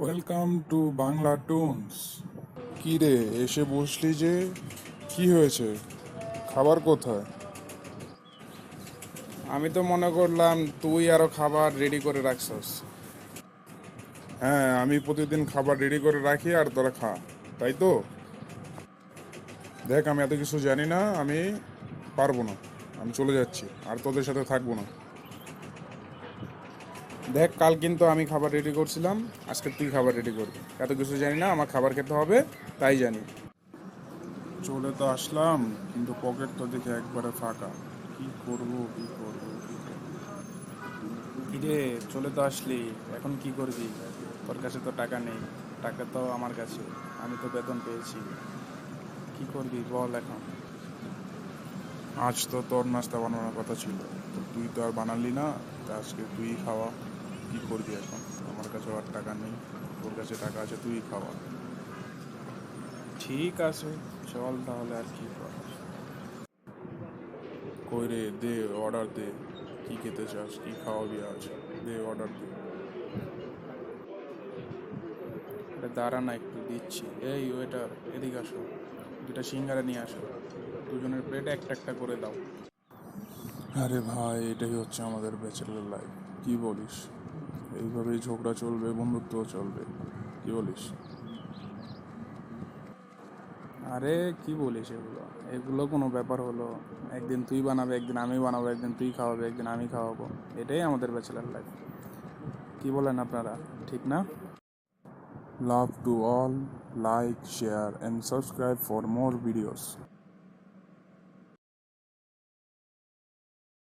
Welcome to Bangla toons. কি রে, এসে বসলি যে? কি হয়েছে? খাবার কোথায়? আমি তো মনে করলাম তুই আরো খাবার রেডি করে রাখছস। হ্যাঁ, আমি প্রতিদিন খাবার রেডি করে রাখি আর তোরা খা, তাই তো? দেখ, আমি এত কিছু জানি না, আমি পারবো না, আমি চলে যাচ্ছি আর তোদের সাথে থাকবো না। দেখ, কাল কিন্তু আমি খাবার রেডি করছিলাম, আজকে তুই খাবার রেডি করবি। এত কিছু জানি না, আমার খাবার খেতে হবে, তাই জানি। চলে তো আসলাম, কিন্তু পকেট তো দেখে একবারে ফাঁকা। কি করব, কি করব, কি করব? কিরে, চলে তো আসলি, এখন কি করবি? তোর কাছে তো টাকা নেই, টাকা তো আমার কাছে, আমি তো বেতন পেয়েছি। কি করবি বল এখন? আজ তো তোর নাস্তা বানানোর কথা ছিল, তো তুই তো আর বানালি না, তা আজকে তুই খাওয়া। কি করবি এখন? আমার কাছে আর টাকা নেই, তোর কাছে টাকা আছে, তুই খাওয়া। ঠিক আছে, চল তাহলে, আর কি কর। কই রে, দে, অর্ডার দে। কি খেতে চাস, কি খাওয়াবি আজ? দে, অর্ডার দে। এটা দাঁড়া না, একটু দিচ্ছি। এই ওয়েটার, এদিকে আসো, দুটা সিঙ্গারা নিয়ে আসো, দুজনের প্লেটে একটা একটা করে দাও। আরে ভাই, এটাই হচ্ছে আমাদের ব্যাচেলর লাইফ। কি বলিস? এইভাবেই ঝগড়া চলবে, বন্ধুত্বও চলবে। কি বলিস? আরে কি বলিস এগুলো? এগুলো কোনো ব্যাপার হলো? একদিন তুই বানাবে, একদিন আমি বানাবো, একদিন তুই খাওয়াবে, একদিন আমি খাওয়াবো। এটাই আমাদের ব্যাচেলার লাইফ। কি বলেন আপনারা, ঠিক না? Love to all, like, share, and subscribe for more videos.